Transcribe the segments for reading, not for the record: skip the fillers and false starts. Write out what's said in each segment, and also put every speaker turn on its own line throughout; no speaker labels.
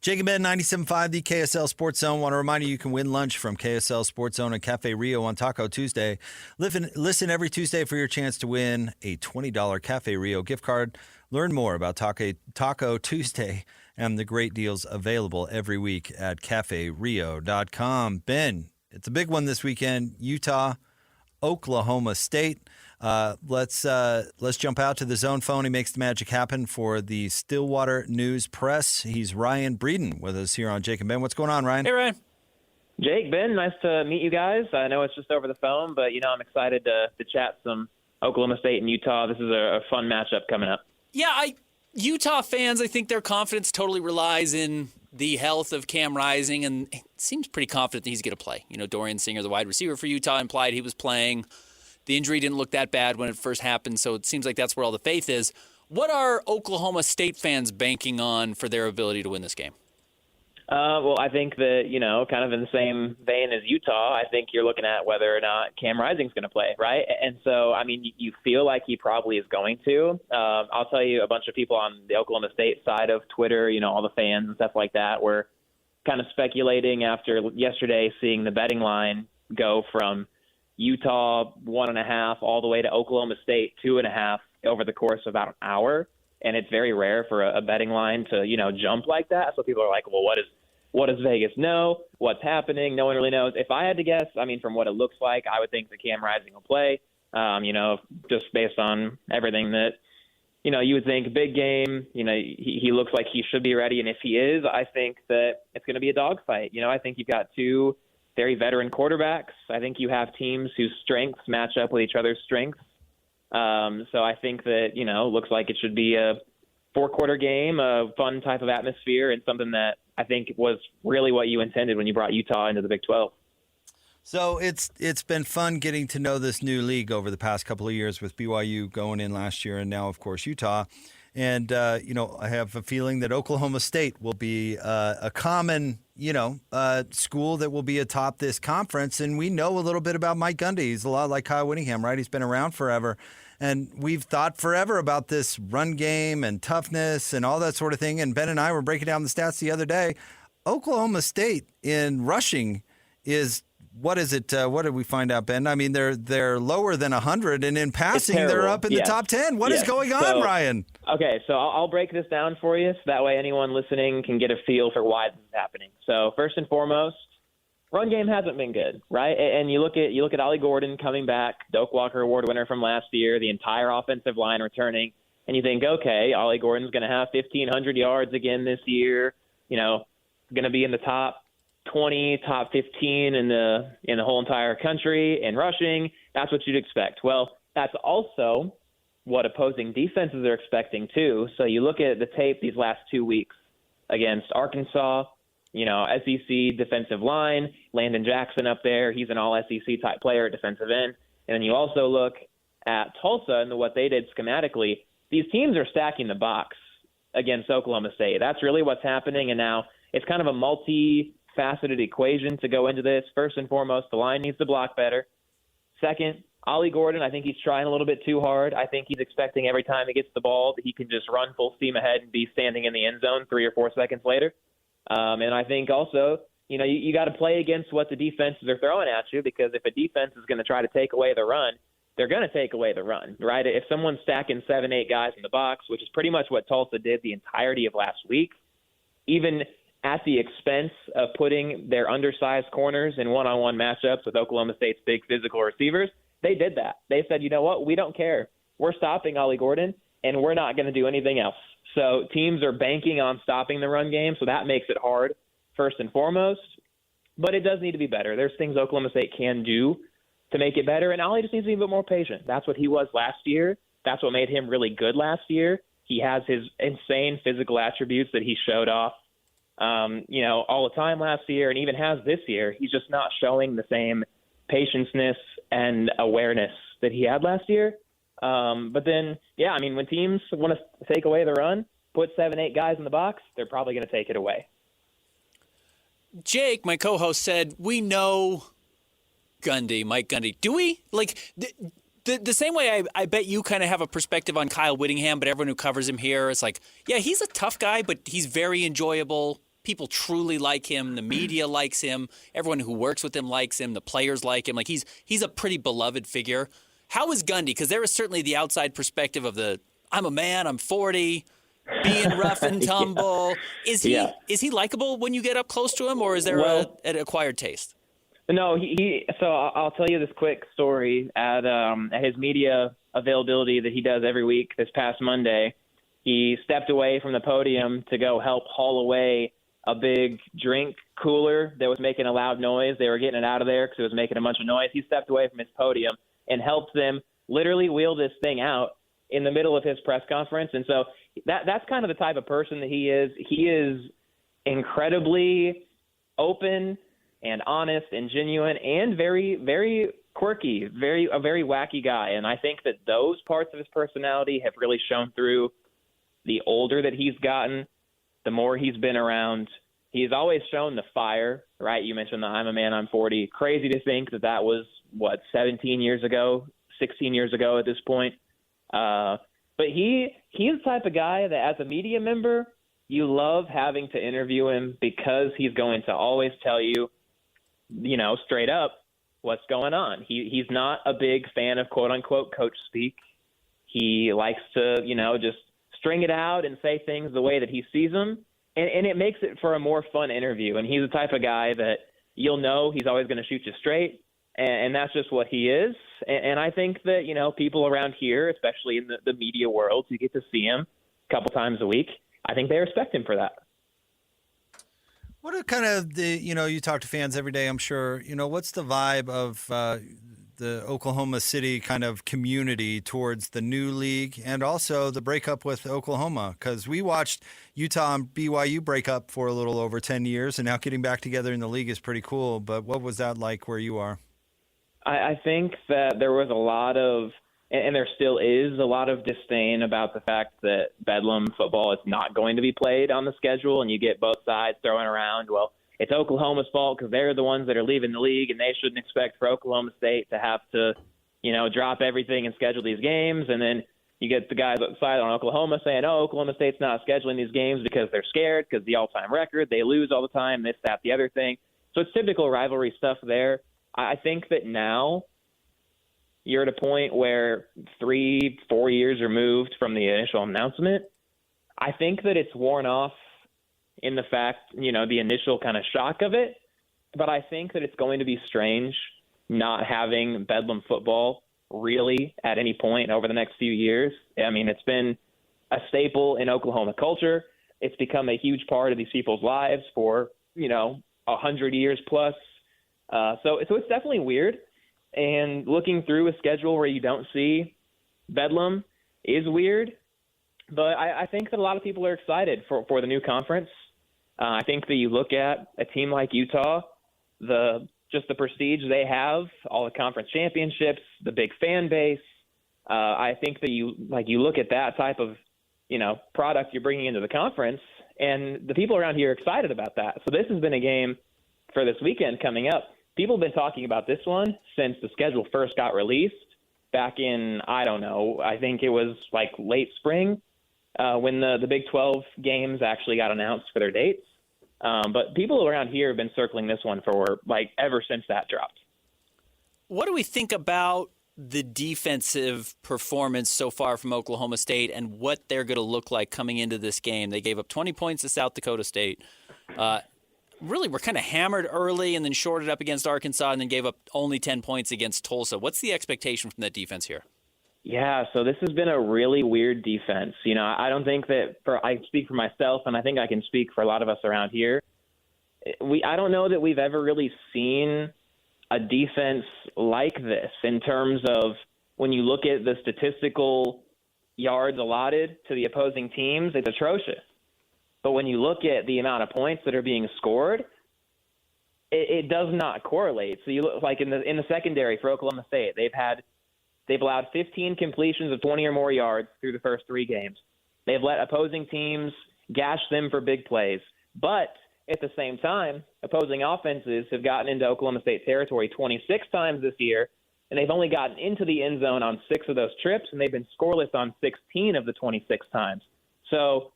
Jake and Ben, 97.5, the KSL Sports Zone. Want to remind you can win lunch from KSL Sports Zone and Cafe Rio on Taco Tuesday. Listen every Tuesday for your chance to win a $20 Cafe Rio gift card. Learn more about Taco Tuesday and the great deals available every week at CafeRio.com. Ben, it's a big one this weekend. Utah, Oklahoma State. Let's jump out to the zone phone. He makes the magic happen for the Stillwater News Press. He's Ryan Breeden with us here on Jake and Ben. What's going on, Ryan?
Hey, Ryan.
Jake, Ben, nice to meet you guys. I know it's just over the phone, but, I'm excited to chat some Oklahoma State and Utah. This is a fun matchup coming up.
Yeah, Utah fans, I think their confidence totally relies in the health of Cam Rising, and it seems pretty confident that he's going to play. Dorian Singer, the wide receiver for Utah, implied he was playing. The injury didn't look that bad when it first happened, so it seems like that's where all the faith is. What are Oklahoma State fans banking on for their ability to win this game?
Well, I think that, kind of in the same vein as Utah, I think you're looking at whether or not Cam Rising's going to play, right? And so, you feel like he probably is going to. I'll tell you, a bunch of people on the Oklahoma State side of Twitter, all the fans and stuff like that, were kind of speculating after yesterday seeing the betting line go from Utah 1.5 all the way to Oklahoma State 2.5 over the course of about an hour. And it's very rare for a betting line to, jump like that. So people are like, well, what does Vegas know? What's happening? No one really knows. If I had to guess, from what it looks like, I would think that Cam Rising will play, just based on everything that, you would think big game, he looks like he should be ready. And if he is, I think that it's going to be a dogfight. I think you've got two very veteran quarterbacks. I think you have teams whose strengths match up with each other's strengths. So I think that, looks like it should be a 4-quarter game, a fun type of atmosphere, and something that I think was really what you intended when you brought Utah into the Big 12.
So it's been fun getting to know this new league over the past couple of years with BYU going in last year and now, of course, Utah. And, I have a feeling that Oklahoma State will be a common, school that will be atop this conference. And we know a little bit about Mike Gundy. He's a lot like Kyle Whittingham, right? He's been around forever. And we've thought forever about this run game and toughness and all that sort of thing. And Ben and I were breaking down the stats the other day. Oklahoma State in rushing is, what is it? What did we find out, Ben? They're lower than 100, and in passing, they're up in the top 10. What is going on, Ryan?
Okay, so I'll break this down for you so that way anyone listening can get a feel for why this is happening. So first and foremost, run game hasn't been good, right? And you look at Ollie Gordon coming back, Doak Walker Award winner from last year, the entire offensive line returning, and you think, okay, Ollie Gordon's going to have 1,500 yards again this year, going to be in the top 20, top 15 in the whole entire country in rushing. That's what you'd expect. Well, that's also what opposing defenses are expecting too. So you look at the tape these last 2 weeks against Arkansas, SEC defensive line, Landon Jackson up there. He's an all SEC type player at defensive end. And then you also look at Tulsa and what they did schematically. These teams are stacking the box against Oklahoma State. That's really what's happening. And now it's kind of a multi-faceted equation to go into this. First and foremost, the line needs to block better. Second, Ollie Gordon, I think he's trying a little bit too hard. I think he's expecting every time he gets the ball that he can just run full steam ahead and be standing in the end zone 3 or 4 seconds later. And I think also, you got to play against what the defenses are throwing at you, because if a defense is going to try to take away the run, they're going to take away the run, right? If someone's stacking 7, 8 guys in the box, which is pretty much what Tulsa did the entirety of last week, even at the expense of putting their undersized corners in one-on-one matchups with Oklahoma State's big physical receivers, they did that. They said, you know what, we don't care. We're stopping Ollie Gordon, and we're not going to do anything else. So teams are banking on stopping the run game, so that makes it hard, first and foremost. But it does need to be better. There's things Oklahoma State can do to make it better, and Ollie just needs to be a bit more patient. That's what he was last year. That's what made him really good last year. He has his insane physical attributes that he showed off all the time last year, and even has this year. He's just not showing the same patience-ness and awareness that he had last year. But then, when teams want to take away the run, put 7, 8 guys in the box, they're probably going to take it away.
Jake, my co-host, said, we know Mike Gundy. Do we? The same way I bet you kind of have a perspective on Kyle Whittingham, but everyone who covers him here is like, yeah, he's a tough guy, but he's very enjoyable people truly like him. The media likes him. Everyone who works with him likes him. The players like him. Like he's a pretty beloved figure. How is Gundy? Because there is certainly the outside perspective of I'm a man, I'm 40, being rough and tumble. Is he likable when you get up close to him, or is there an acquired taste?
No, so I'll tell you this quick story. At his media availability that he does every week this past Monday, he stepped away from the podium to go help haul away a big drink cooler that was making a loud noise. They were getting it out of there because it was making a bunch of noise. He stepped away from his podium and helped them literally wheel this thing out in the middle of his press conference. And so that's kind of the type of person that he is. He is incredibly open and honest and genuine and very, very quirky, a very wacky guy. And I think that those parts of his personality have really shown through the older that he's gotten, the more he's been around. He's always shown the fire, right? You mentioned the I'm a man, I'm 40. Crazy to think that was, 17 years ago, 16 years ago at this point. But he's the type of guy that as a media member, you love having to interview him because he's going to always tell you, straight up what's going on. He's not a big fan of quote unquote coach speak. He likes to, just string it out and say things the way that he sees them. And it makes it for a more fun interview. And he's the type of guy that you'll know he's always going to shoot you straight. And that's just what he is. And I think that, people around here, especially in the media world, who get to see him a couple times a week, I think they respect him for that.
What are kind of you talk to fans every day, I'm sure. What's the vibe of the Oklahoma City kind of community towards the new league and also the breakup with Oklahoma? Because we watched Utah and BYU break up for a little over 10 years, and now getting back together in the league is pretty cool. But what was that like where you are?
I think that there was a lot of, and there still is a lot of disdain about the fact that Bedlam football is not going to be played on the schedule, and you get both sides throwing around, well, it's Oklahoma's fault because they're the ones that are leaving the league, and they shouldn't expect for Oklahoma State to have to, drop everything and schedule these games. And then you get the guys outside on Oklahoma saying, oh, Oklahoma State's not scheduling these games because they're scared because the all-time record, they lose all the time, this, that, the other thing. So it's typical rivalry stuff there. I think that now you're at a point where 3-4 years removed from the initial announcement. I think that it's worn off in the fact, the initial kind of shock of it. But I think that it's going to be strange not having Bedlam football really at any point over the next few years. I mean, it's been a staple in Oklahoma culture. It's become a huge part of these people's lives for, 100 years plus. So it's definitely weird. And looking through a schedule where you don't see Bedlam is weird. But I think that a lot of people are excited for the new conference. I think that you look at a team like Utah, the prestige they have, all the conference championships, the big fan base. I think that you look at that type of, product you're bringing into the conference, and the people around here are excited about that. So this has been a game for this weekend coming up. People have been talking about this one since the schedule first got released back in, I think it was like late spring when the Big 12 games actually got announced for their dates. But people around here have been circling this one for ever since that dropped.
What do we think about the defensive performance so far from Oklahoma State and what they're going to look like coming into this game? They gave up 20 points to South Dakota State. Really, we're kind of hammered early and then shorted up against Arkansas and then gave up only 10 points against Tulsa. What's the expectation from that defense here?
Yeah, so this has been a really weird defense. I don't think that I speak for myself, and I think I can speak for a lot of us around here. I don't know that we've ever really seen a defense like this in terms of when you look at the statistical yards allotted to the opposing teams, it's atrocious. But when you look at the amount of points that are being scored, it does not correlate. So you look in the secondary for Oklahoma State, they've allowed 15 completions of 20 or more yards through the first 3 games. They've let opposing teams gash them for big plays. But at the same time, opposing offenses have gotten into Oklahoma State territory 26 times this year, and they've only gotten into the end zone on 6 of those trips, and they've been scoreless on 16 of the 26 times. So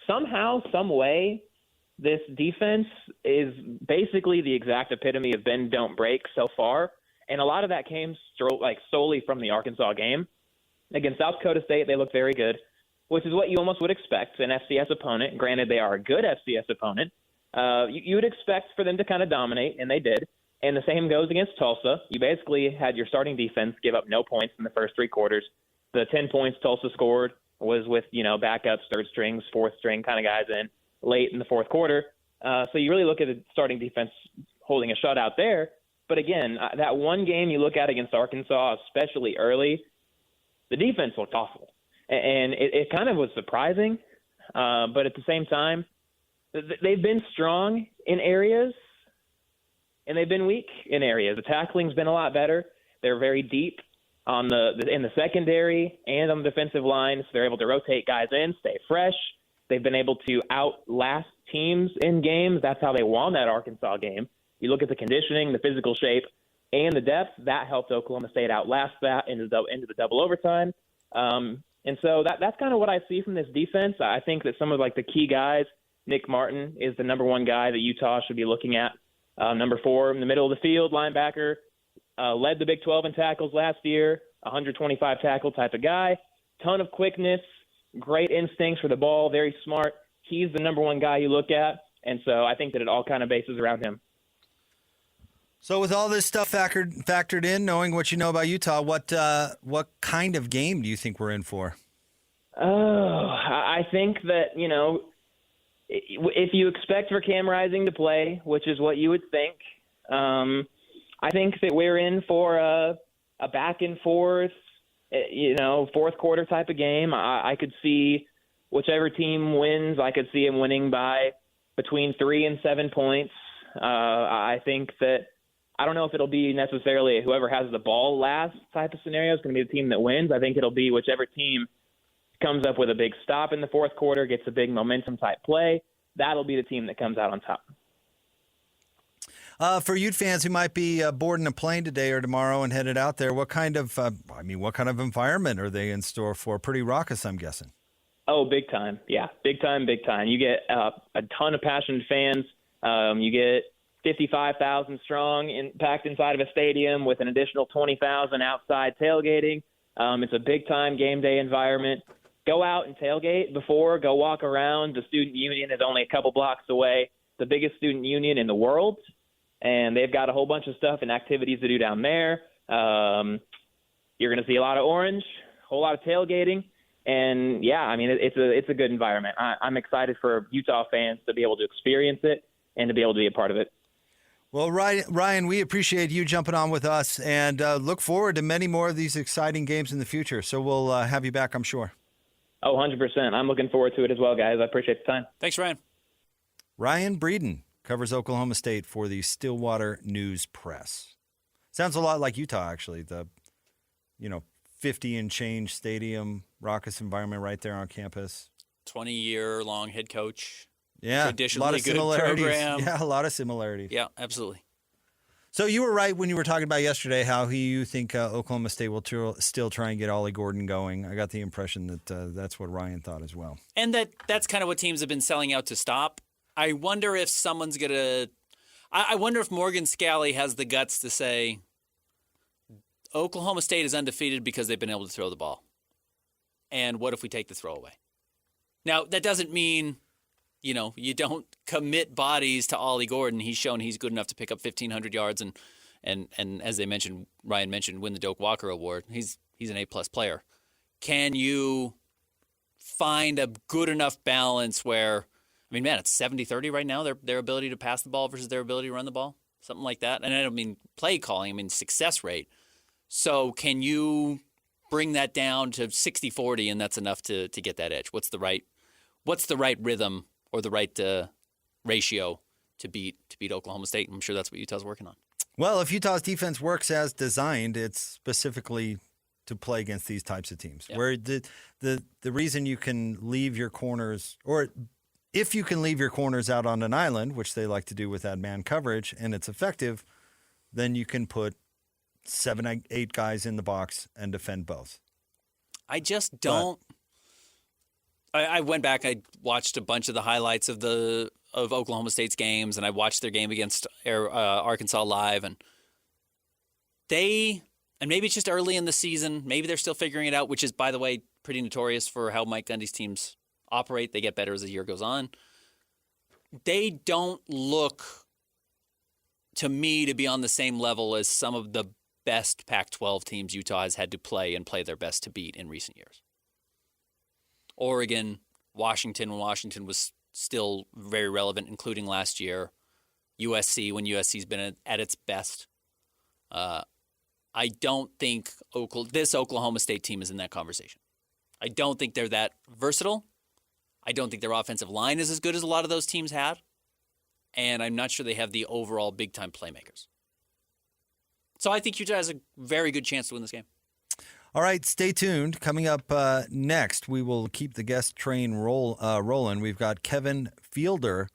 somehow, some way, this defense is basically the exact epitome of bend, don't break so far. And a lot of that came solely from the Arkansas game. Against South Dakota State, they looked very good, which is what you almost would expect an FCS opponent. Granted, they are a good FCS opponent. You would expect for them to kind of dominate, and they did. And the same goes against Tulsa. You basically had your starting defense give up no points in the first three quarters. The 10 points Tulsa scored was with, backups, third strings, fourth string kind of guys in late in the fourth quarter. So you really look at the starting defense holding a shutout there. But again, that one game you look at against Arkansas, especially early, the defense looked awful. And it kind of was surprising. But at the same time, they've been strong in areas, and they've been weak in areas. The tackling's been a lot better. They're very deep in the secondary and on the defensive line, so they're able to rotate guys in, stay fresh. They've been able to outlast teams in games. That's how they won that Arkansas game. You look at the conditioning, the physical shape, and the depth. That helped Oklahoma State outlast that into the double overtime. And so that's kind of what I see from this defense. I think that some of the key guys, Nick Martin is the number one guy that Utah should be looking at. Number 4 in the middle of the field, linebacker, led the Big 12 in tackles last year, 125 tackle type of guy, ton of quickness, great instincts for the ball, very smart. He's the number one guy you look at, and so I think that it all kind of bases around him.
So with all this stuff factored in, knowing what you know about Utah, what kind of game do you think we're in for?
Oh, I think that, if you expect for Cam Rising to play, which is what you would think, I think that we're in for a back and forth, fourth quarter type of game. I could see whichever team wins, I could see him winning by between 3 and 7 points. I think that I don't know if it'll be necessarily whoever has the ball last type of scenario is going to be the team that wins. I think it'll be whichever team comes up with a big stop in the fourth quarter, gets a big momentum type play. That'll be the team that comes out on top.
For Ute fans who might be boarding a plane today or tomorrow and headed out there, what kind of environment are they in store for? Pretty raucous, I'm guessing.
Oh, big time. Yeah, big time, big time. You get a ton of passionate fans. You get 55,000 strong packed inside of a stadium with an additional 20,000 outside tailgating. It's a big-time game day environment. Go out and tailgate before. Go walk around. The Student Union is only a couple blocks away, the biggest student union in the world, and they've got a whole bunch of stuff and activities to do down there. You're going to see a lot of orange, a whole lot of tailgating, and, it's a good environment. I'm excited for Utah fans to be able to experience it and to be able to be a part of it.
Well, Ryan, we appreciate you jumping on with us and look forward to many more of these exciting games in the future. So we'll have you back, I'm sure.
Oh, 100%. I'm looking forward to it as well, guys. I appreciate the time.
Thanks, Ryan.
Ryan Breeden covers Oklahoma State for the Stillwater News Press. Sounds a lot like Utah, actually. The, 50 and change stadium, raucous environment right there on campus.
20-year-long head coach.
Yeah,
traditionally
a lot of
good
similarities.
program.
Yeah, a lot of similarities.
Yeah, absolutely.
So you were right when you were talking about yesterday how you think Oklahoma State will still try and get Ollie Gordon going. I got the impression that that's what Ryan thought as well.
And that's kind of what teams have been selling out to stop. I wonder if someone's going to – I wonder if Morgan Scalley has the guts to say Oklahoma State is undefeated because they've been able to throw the ball. And what if we take the throw away? Now, that doesn't mean – you don't commit bodies to Ollie Gordon. He's shown he's good enough to pick up 1,500 yards and as they mentioned, Ryan mentioned, win the Doak Walker Award. He's an A-plus player. Can you find a good enough balance where, it's 70-30 right now, their ability to pass the ball versus their ability to run the ball? Something like that. And I don't mean play calling, I mean success rate. So can you bring that down to 60-40 and that's enough to get that edge? What's the right rhythm or the right ratio to beat Oklahoma State? I'm sure that's what Utah's working on.
Well, if Utah's defense works as designed, it's specifically to play against these types of teams. Yeah. Where the reason you can leave your corners, or if you can leave your corners out on an island, which they like to do with that man coverage, and it's effective, then you can put 7, 8 guys in the box and defend both.
I just don't. I went back. I watched a bunch of the highlights of the of Oklahoma State's games, and I watched their game against Arkansas live, and maybe it's just early in the season. Maybe they're still figuring it out, which is, by the way, pretty notorious for how Mike Gundy's teams operate. They get better as the year goes on. They don't look, to me, to be on the same level as some of the best Pac-12 teams Utah has had to play and play their best to beat in recent years. Oregon, Washington, when Washington was still very relevant, including last year. USC, when USC's been at its best. I don't think this Oklahoma State team is in that conversation. I don't think they're that versatile. I don't think their offensive line is as good as a lot of those teams had. And I'm not sure they have the overall big-time playmakers. So I think Utah has a very good chance to win this game.
All right, stay tuned. Coming up next, we will keep the guest train rolling. We've got Kevin Fielder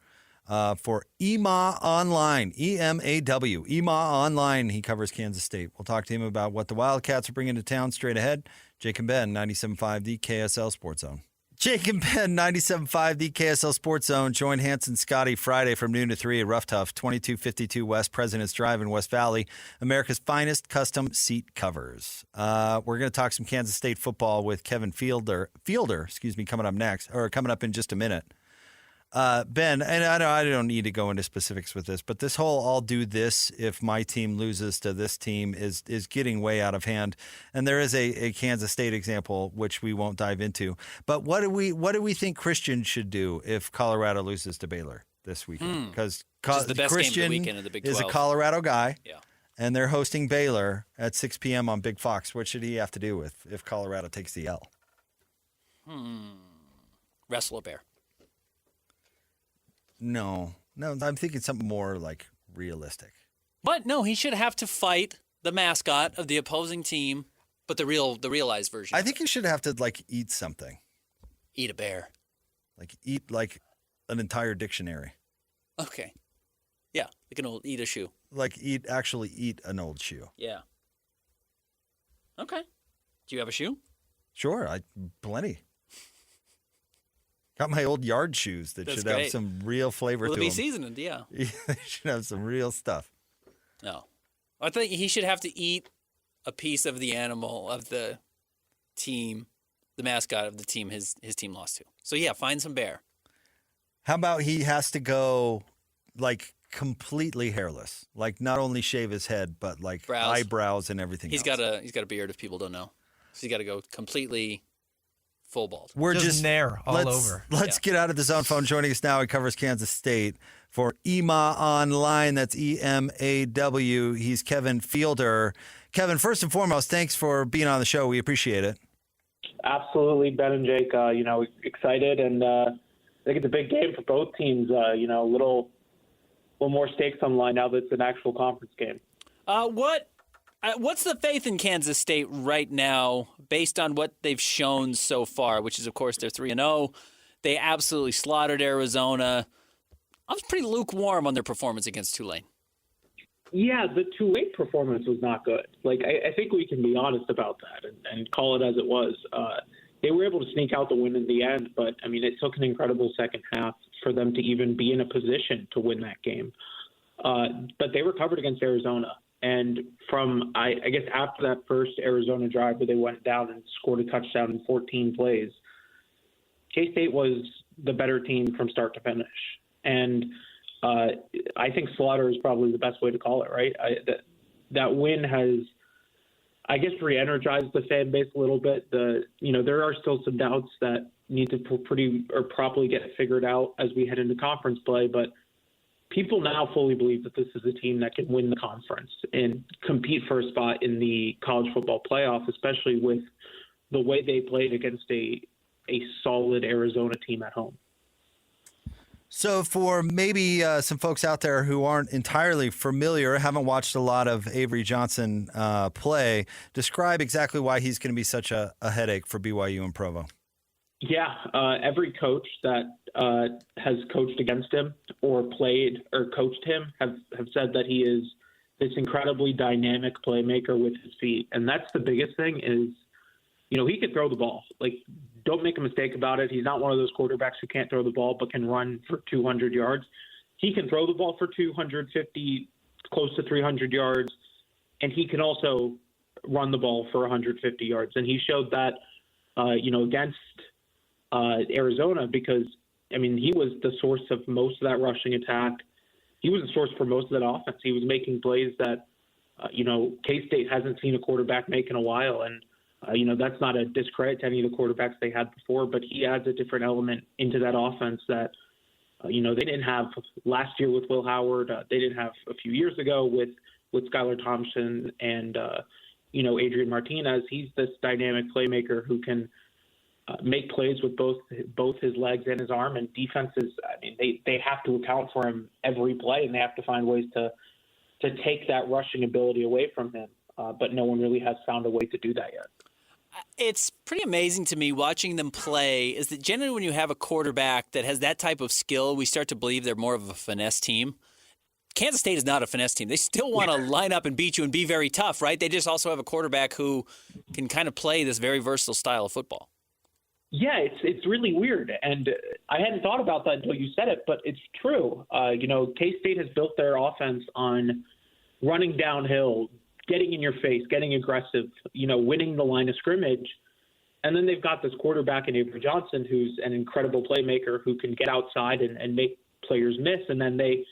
for EMAW Online, EMAW, EMAW Online. He covers Kansas State. We'll talk to him about what the Wildcats are bringing to town straight ahead. Jake and Ben, 97.5, the KSL Sports Zone. Jake and Ben, 97.5, the KSL Sports Zone. Join Hanson Scotty Friday from noon to 3 at Rough Tough, 2252 West President's Drive in West Valley, America's finest custom seat covers. We're going to talk some Kansas State football with Kevin Fielder, coming up in just a minute. Ben, and I don't need to go into specifics with this, but this whole I'll do this if my team loses to this team is getting way out of hand. And there is a Kansas State example, which we won't dive into. But what do we think Christian should do if Colorado loses to Baylor this weekend? Because
the best
Christian
game of the weekend in the Big 12.
is a Colorado guy.
Yeah.
And they're hosting Baylor at 6 p.m. on Big Fox. What should he have to do if Colorado takes the L?
Wrestle a bear.
No, I'm thinking something more like realistic.
But no, he should have to fight the mascot of the opposing team, but the realized version.
I think he should have to eat something.
Eat a bear.
Eat an entire dictionary.
Okay. Yeah, eat a shoe.
Actually eat an old shoe.
Yeah. Okay. Do you have a shoe?
Sure, plenty. Got my old yard shoes that should have some real flavor to them.
Will it be seasoned? Yeah.
They should have some real stuff.
No. I think he should have to eat a piece of the animal of the team, the mascot of the team his team lost to. So, yeah, find some bear.
How about he has to go, completely hairless? Not only shave his head, but, eyebrows and everything
He's got a beard if people don't know. So he's got to go completely full bald.
We're
just nair all over.
Let's get out of the zone phone. Joining us now, he covers Kansas State for EMAW Online. That's EMAW. He's Kevin Fielder. Kevin, first and foremost, thanks for being on the show. We appreciate it.
Absolutely, Ben and Jake. Excited, and I think it's a big game for both teams. A little more stakes on the line now that it's an actual conference game.
What's the faith in Kansas State right now based on what they've shown so far, which is, of course, they're 3-0. They absolutely slaughtered Arizona. I was pretty lukewarm on their performance against Tulane.
Yeah, the Tulane performance was not good. I think we can be honest about that and call it as it was. They were able to sneak out the win in the end, but, it took an incredible second half for them to even be in a position to win that game. But they recovered against Arizona. And from, I guess, after that first Arizona drive where they went down and scored a touchdown in 14 plays, K-State was the better team from start to finish. And I think slaughter is probably the best way to call it, right? That win has, I guess, re-energized the fan base a little bit. There are still some doubts that need to properly get figured out as we head into conference play, but people now fully believe that this is a team that can win the conference and compete for a spot in the college football playoff, especially with the way they played against a solid Arizona team at home.
So for maybe some folks out there who aren't entirely familiar, haven't watched a lot of Avery Johnson play, describe exactly why he's going to be such a headache for BYU and Provo.
Yeah, every coach that has coached against him or played or coached him have said that he is this incredibly dynamic playmaker with his feet. And that's the biggest thing is he could throw the ball. Like, don't make a mistake about it. He's not one of those quarterbacks who can't throw the ball but can run for 200 yards. He can throw the ball for 250, close to 300 yards, and he can also run the ball for 150 yards. And he showed that, against Arizona because, he was the source of most of that rushing attack. He was the source for most of that offense. He was making plays that, K-State hasn't seen a quarterback make in a while. And, that's not a discredit to any of the quarterbacks they had before, but he adds a different element into that offense that, they didn't have last year with Will Howard. They didn't have a few years ago with Skylar Thompson and, Adrian Martinez. He's this dynamic playmaker who can make plays with both his legs and his arm. And defenses, they have to account for him every play, and they have to find ways to take that rushing ability away from him. But no one really has found a way to do that yet.
It's pretty amazing to me watching them play is that generally when you have a quarterback that has that type of skill, we start to believe they're more of a finesse team. Kansas State is not a finesse team. They still want to line up and beat you and be very tough, right? They just also have a quarterback who can kind of play this very versatile style of football.
Yeah, it's really weird, and I hadn't thought about that until you said it, but it's true. K-State has built their offense on running downhill, getting in your face, getting aggressive, winning the line of scrimmage, and then they've got this quarterback in Avery Johnson who's an incredible playmaker who can get outside and make players miss, and then they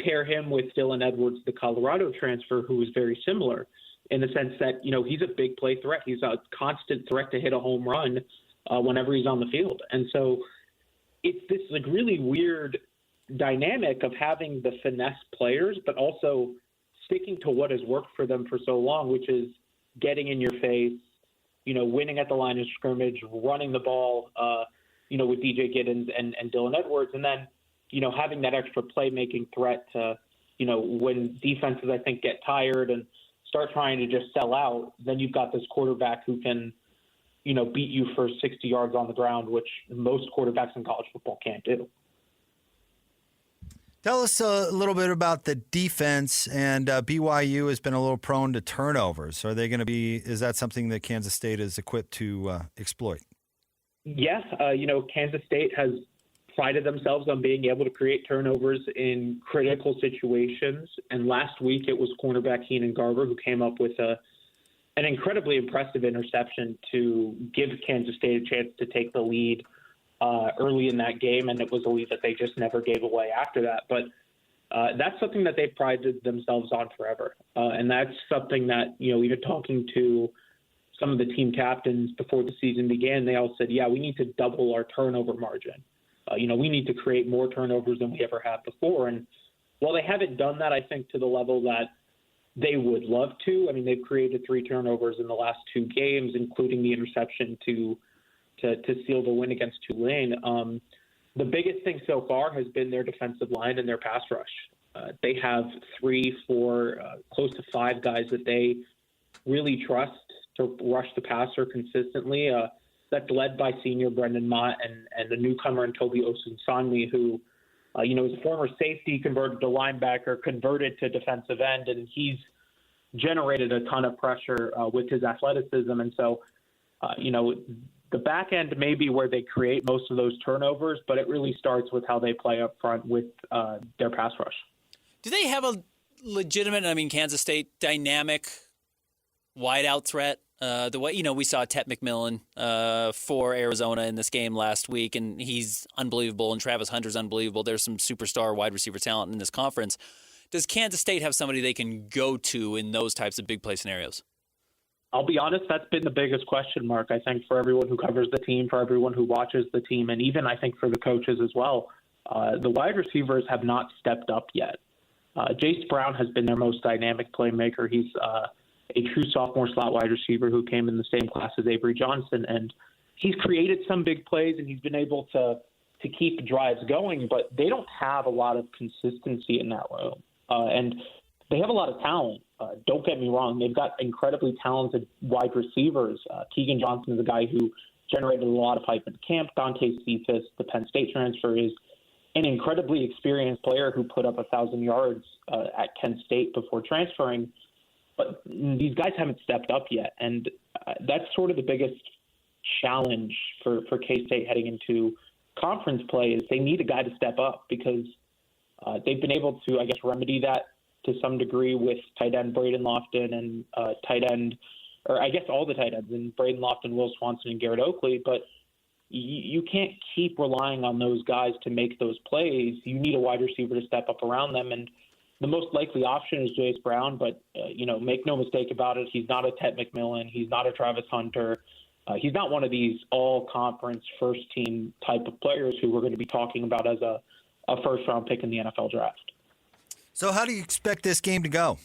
pair him with Dylan Edwards, the Colorado transfer, who is very similar in the sense that, he's a big play threat. He's a constant threat to hit a home run whenever he's on the field. And so it's this really weird dynamic of having the finesse players, but also sticking to what has worked for them for so long, which is getting in your face, winning at the line of scrimmage, running the ball, with DJ Giddens and Dylan Edwards, and then, having that extra playmaking threat to, when defenses, I think, get tired and start trying to just sell out, then you've got this quarterback who can, beat you for 60 yards on the ground, which most quarterbacks in college football can't do.
Tell us a little bit about the defense, and BYU has been a little prone to turnovers. Are they going to be? Is that something that Kansas State is equipped to exploit?
Yeah, Kansas State has prided themselves on being able to create turnovers in critical situations. And last week it was cornerback Keenan Garber who came up with an incredibly impressive interception to give Kansas State a chance to take the lead early in that game, and it was a lead that they just never gave away after that. But that's something that they've prided themselves on forever. And that's something that, even talking to some of the team captains before the season began, they all said, yeah, we need to double our turnover margin. We need to create more turnovers than we ever have before. And while they haven't done that, I think, to the level that they would love to, they've created 3 turnovers in the last 2 games, including the interception to seal the win against Tulane. The biggest thing so far has been their defensive line and their pass rush. They have 3, 4, close to 5 guys that they really trust to rush the passer consistently. That's led by senior Brendan Mott and the newcomer in Toby Osunsanmi, who, is a former safety, converted to linebacker, converted to defensive end, and he's generated a ton of pressure with his athleticism. And so, the back end may be where they create most of those turnovers, but it really starts with how they play up front with their pass rush.
Do they have a legitimate, Kansas State dynamic wideout threat? The way, we saw Tet McMillan for Arizona in this game last week, and he's unbelievable, and Travis Hunter's unbelievable. There's some superstar wide receiver talent in this conference. Does Kansas State have somebody they can go to in those types of big play scenarios?
I'll be honest, that's been the biggest question mark, I think, for everyone who covers the team, for everyone who watches the team, and even, I think, for the coaches as well. The wide receivers have not stepped up yet. Jace Brown has been their most dynamic playmaker. He's a true sophomore slot wide receiver who came in the same class as Avery Johnson, and he's created some big plays, and he's been able to keep drives going, but they don't have a lot of consistency in that room. And they have a lot of talent. Don't get me wrong. They've got incredibly talented wide receivers. Keegan Johnson is a guy who generated a lot of hype in camp. Dante Cephas, the Penn State transfer, is an incredibly experienced player who put up 1,000 yards at Kent State before transferring. but these guys haven't stepped up yet. And that's sort of the biggest challenge for K-State heading into conference play is they need a guy to step up because they've been able to, I guess, remedy that to some degree with tight end Breeden Lofton and tight end, or I guess all the tight ends, and Breeden Lofton, Will Swanson, and Garrett Oakley. But you can't keep relying on those guys to make those plays. You need a wide receiver to step up around them. And the most likely option is Jace Brown, but, make no mistake about it. He's not a Tet McMillan. He's not a Travis Hunter. He's not one of these all-conference first-team type of players who we're going to be talking about as a first-round pick in the NFL draft.
So how do you expect this game to go?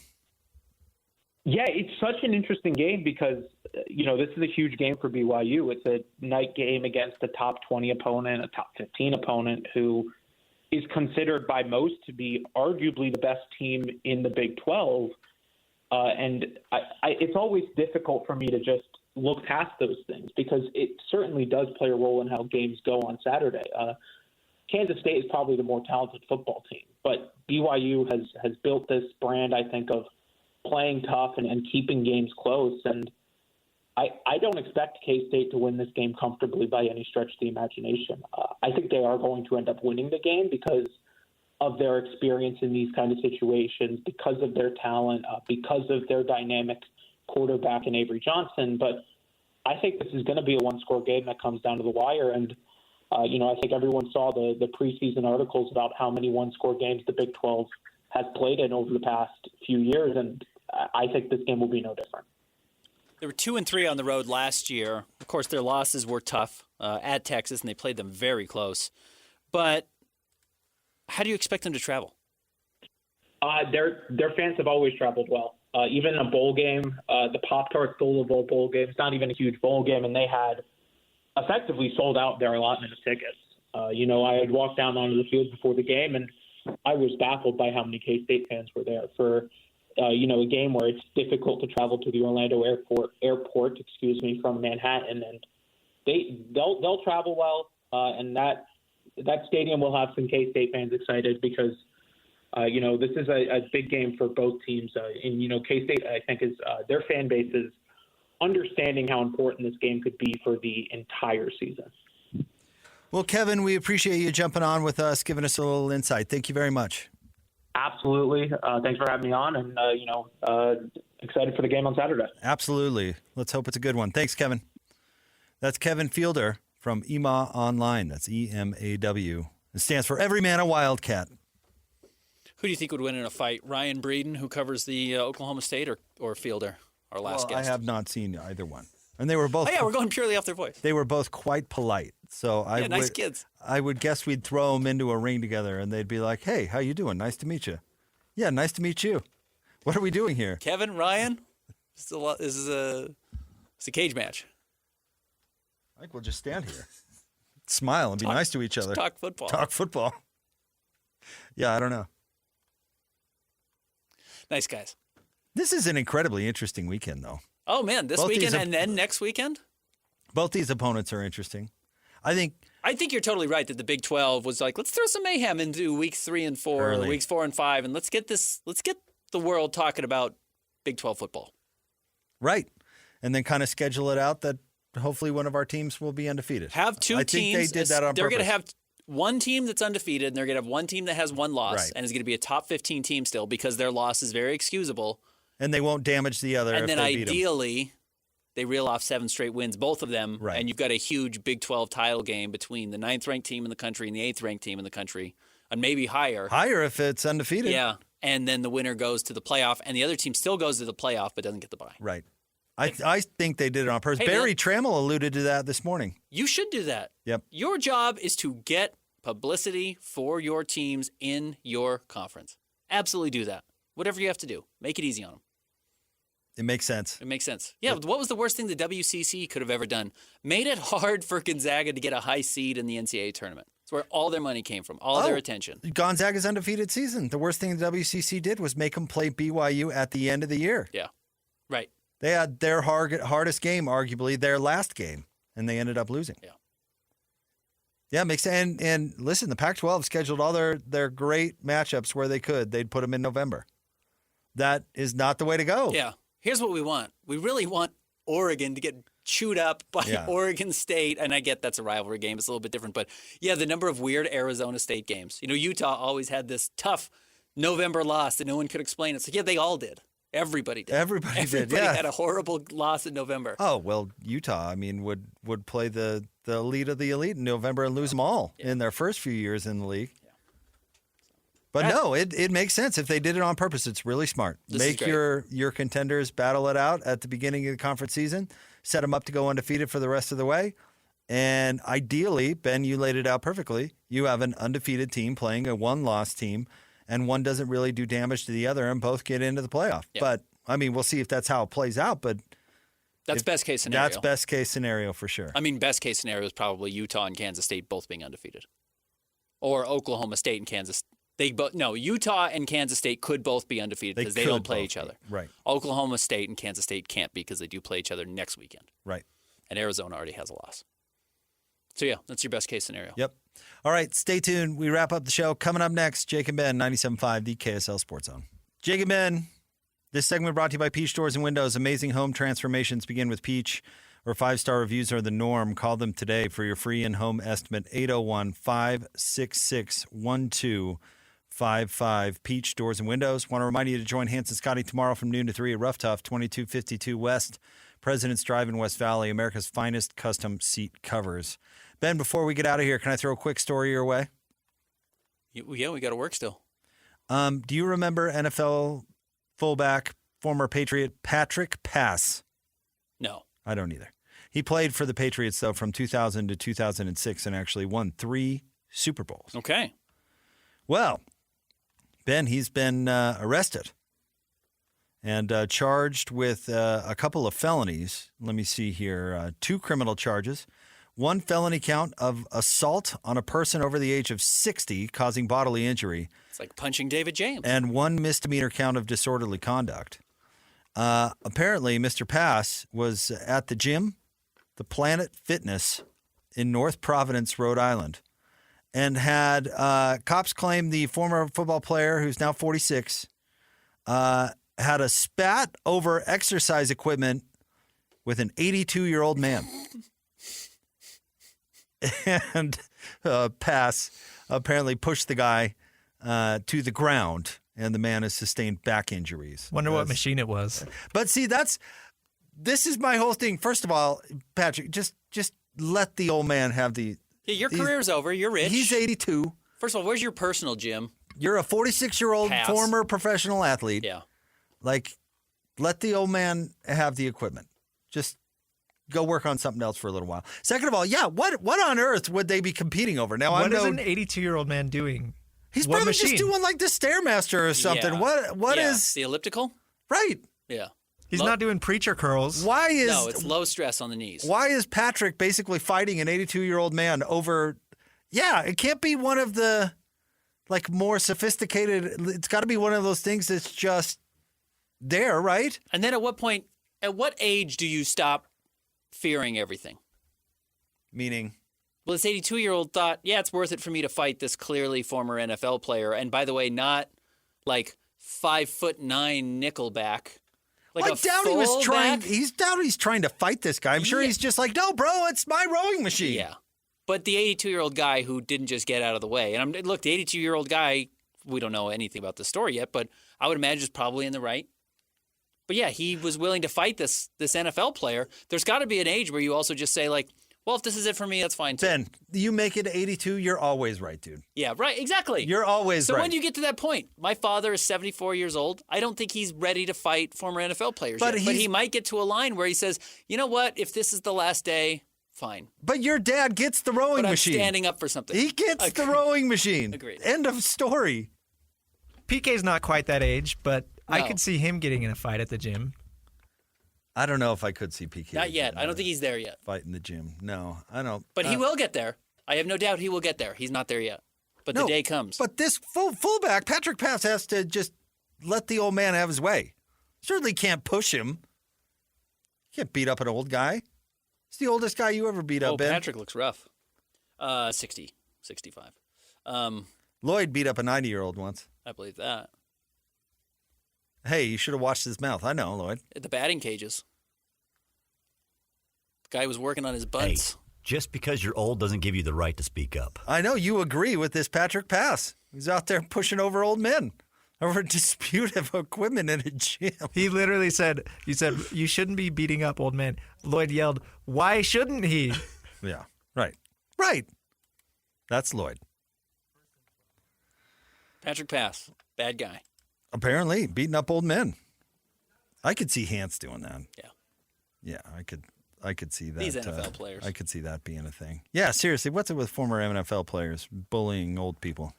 Yeah, it's such an interesting game because, this is a huge game for BYU. It's a night game against a top 20 opponent, a top 15 opponent who is considered by most to be arguably the best team in the Big 12. And it's always difficult for me to just look past those things because it certainly does play a role in how games go on Saturday. Kansas State is probably the more talented football team, but BYU has built this brand, I think, of playing tough and keeping games close. And I don't expect K-State to win this game comfortably by any stretch of the imagination. I think they are going to end up winning the game because of their experience in these kind of situations, because of their talent, because of their dynamic quarterback in Avery Johnson. But I think this is going to be a one-score game that comes down to the wire. And, I think everyone saw the preseason articles about how many one-score games the Big 12 has played in over the past few years, and I think this game will be no different.
They were 2-3 on the road last year. Of course, their losses were tough at Texas, and they played them very close. But how do you expect them to travel?
Their fans have always traveled well. Even in a bowl game, the Pop-Tarts Stillwater bowl game, it's not even a huge bowl game, and they had effectively sold out their allotment of tickets. I had walked down onto the field before the game, and I was baffled by how many K-State fans were there for, a game where it's difficult to travel to the Orlando airport, from Manhattan, and they'll travel well, and that stadium will have some K-State fans excited because, this is a big game for both teams, and K-State I think is their fan base is understanding how important this game could be for the entire season.
Well, Kevin, we appreciate you jumping on with us, giving us a little insight. Thank you very much.
Absolutely. Thanks for having me on, and, excited for the game on Saturday.
Absolutely. Let's hope it's a good one. Thanks, Kevin. That's Kevin Fielder from EMAW Online. That's EMAW. It stands for Every Man a Wildcat.
Who do you think would win in a fight? Ryan Breeden, who covers the Oklahoma State, or Fielder, our last guest?
I have not seen either one. And they were both.
Oh, yeah, we're going purely off their voice.
They were both quite polite. So
nice kids.
I would guess we'd throw them into a ring together, and they'd be like, "Hey, how you doing? Nice to meet you." Yeah, nice to meet you. What are we doing here?
Kevin, Ryan, this is a cage match.
I think we'll just stand here, smile, and be nice to each other.
Talk football.
Talk football. Yeah, I don't know.
Nice guys.
This is an incredibly interesting weekend, though.
Oh, man, this weekend and then next weekend?
Both these opponents are interesting. I think
you're totally right that the Big 12 was like, let's throw some mayhem into weeks 3 and 4, or weeks 4 and 5, and let's get the world talking about Big 12 football.
Right. And then kind of schedule it out that hopefully one of our teams will be undefeated.
Have two teams.
I think they did that on purpose.
They're going to have one team that's undefeated, and they're going to have one team that has one loss,
right,
and is going to be a top 15 team still because their loss is very excusable.
And they won't damage the other.
And then
if they
ideally, they reel off 7 straight wins, both of them,
right,
and you've got a huge Big 12 title game between the 9th-ranked team in the country and the 8th-ranked team in the country, and maybe higher.
Higher if it's undefeated.
Yeah, and then the winner goes to the playoff, and the other team still goes to the playoff but doesn't get the bye.
Right. I think they did it on purpose. Hey, Barry Trammell alluded to that this morning.
You should do that.
Yep.
Your job is to get publicity for your teams in your conference. Absolutely do that. Whatever you have to do. Make it easy on them.
It makes sense.
It makes sense. Yeah, what was the worst thing the WCC could have ever done? Made it hard for Gonzaga to get a high seed in the NCAA tournament. It's where all their money came from, all their attention.
Gonzaga's undefeated season. The worst thing the WCC did was make them play BYU at the end of the year.
Yeah, right.
They had their hardest game, arguably their last game, and they ended up losing.
Yeah.
Yeah, makes sense. And listen, the Pac-12 scheduled all their great matchups where they could. They'd put them in November. That is not the way to go.
Yeah. Here's what we want. We really want Oregon to get chewed up by Oregon State. And I get that's a rivalry game. It's a little bit different. But, yeah, the number of weird Arizona State games. Utah always had this tough November loss that no one could explain. It's like, yeah, they all did. Everybody did.
Everybody did,
had a horrible loss in November.
Oh, well, Utah, would play the elite of the elite in November and lose them all in their first few years in the league. Yeah. But no, it makes sense. If they did it on purpose, it's really smart. Make your contenders battle it out at the beginning of the conference season, set them up to go undefeated for the rest of the way. And ideally, Ben, you laid it out perfectly. You have an undefeated team playing a one-loss team, and one doesn't really do damage to the other, and both get into the playoff. Yep. But, we'll see if that's how it plays out. But
that's best case scenario.
That's best case scenario for sure.
Best case scenario is probably Utah and Kansas State both being undefeated. Or Oklahoma State and Kansas. Utah and Kansas State could both be undefeated because they don't play each other.
Right.
Oklahoma State and Kansas State can't be because they do play each other next weekend.
Right.
And Arizona already has a loss. So, yeah, that's your best case scenario.
Yep. All right, stay tuned. We wrap up the show. Coming up next, Jake and Ben, 97.5, the KSL Sports Zone. Jake and Ben, this segment brought to you by Peach Doors and Windows. Amazing home transformations begin with Peach, where 5-star reviews are the norm. Call them today for your free in-home estimate, 801-566-1255. Peach Doors and Windows. Want to remind you to join Hans and Scotty tomorrow from noon to 3 at Rough Tough, 2252 West President's Drive in West Valley, America's finest custom seat covers. Ben, before we get out of here, can I throw a quick story your way?
Yeah, we got to work still.
Do you remember NFL fullback, former Patriot, Patrick Pass?
No.
I don't either. He played for the Patriots, though, from 2000 to 2006 and actually won 3 Super Bowls.
Okay.
Well, Ben, he's been arrested and charged with a couple of felonies. Let me see here. 2 criminal charges. 1 felony count of assault on a person over the age of 60 causing bodily injury.
It's like punching David James.
And 1 misdemeanor count of disorderly conduct. Apparently, Mr. Pass was at the gym, the Planet Fitness in North Providence, Rhode Island, and had cops claim the former football player, who's now 46, had a spat over exercise equipment with an 82-year-old man. And Pass apparently pushed the guy to the ground, and the man has sustained back injuries.
Wonder what machine it was.
But see, this is my whole thing. First of all, Patrick, just let the old man have the...
Yeah, your career's over. You're rich.
He's 82.
First of all, where's your personal gym?
You're a 46-year-old former professional athlete.
Yeah.
Let the old man have the equipment. Just go work on something else for a little while. Second of all, what on earth would they be competing over? Now,
what is an 82-year-old man doing?
He's probably just doing like the Stairmaster or something.
Yeah.
What is
the elliptical?
Right.
Yeah.
He's not doing preacher curls.
No, it's low stress on the knees.
Why is Patrick basically fighting an 82-year-old man over? Yeah, it can't be one of the more sophisticated. It's got to be one of those things that's just there, right?
And then at what age do you stop fearing everything?
Meaning?
Well, this 82-year-old thought, yeah, it's worth it for me to fight this clearly former NFL player. And by the way, not 5'9" nickelback.
I doubt he was trying. He's trying to fight this guy. I'm sure he's just like, no, bro, it's my rowing machine.
Yeah. But the 82-year-old guy who didn't just get out of the way. And look, the 82-year-old guy, we don't know anything about the story yet, but I would imagine is probably in the right. But yeah, he was willing to fight this NFL player. There's got to be an age where you also just say, well, if this is it for me, that's fine too.
Ben, you make it 82, you're always right, dude.
Yeah, right, exactly.
You're always right.
So when do you get to that point? My father is 74 years old. I don't think he's ready to fight former NFL players yet. But he might get to a line where he says, you know what, if this is the last day, fine.
But your dad gets the rowing machine.
I'm standing up for something.
He gets the rowing machine.
Agreed.
End of story.
PK's not quite that age, but no. I could see him getting in a fight at the gym.
I don't know if I could see PK.
Not yet. I don't think he's there yet.
Fight in the gym. No, I don't.
But he will get there. I have no doubt he will get there. He's not there yet. But the day comes.
But this fullback, Patrick Pass, has to just let the old man have his way. Certainly can't push him. Can't beat up an old guy. He's the oldest guy you ever beat up, Ben.
Patrick looks rough. 60, 65.
Lloyd beat up a 90-year-old once.
I believe that.
Hey, you should have watched his mouth. I know, Lloyd.
At the batting cages. The guy was working on his bunts.
Hey, just because you're old doesn't give you the right to speak up.
I know you agree with this Patrick Pass. He's out there pushing over old men over a dispute of equipment in a gym.
He literally said, you shouldn't be beating up old men. Lloyd yelled, why shouldn't he?
Yeah, right. Right. That's Lloyd.
Patrick Pass, bad guy.
Apparently, beating up old men. I could see Hans doing that.
Yeah.
Yeah, I could see that.
These NFL players.
I could see that being a thing. Yeah, seriously, what's it with former NFL players bullying old people?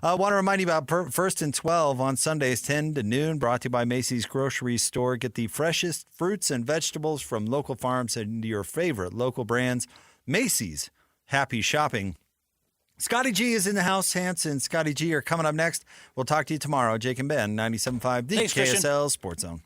I want to remind you about First and 12 on Sundays, 10 to noon, brought to you by Macy's Grocery Store. Get the freshest fruits and vegetables from local farms and your favorite local brands. Macy's. Happy shopping. Scotty G is in the house. Hans and Scotty G are coming up next. We'll talk to you tomorrow. Jake and Ben, 97.5
Thanks, Christian.
KSL Sports Zone.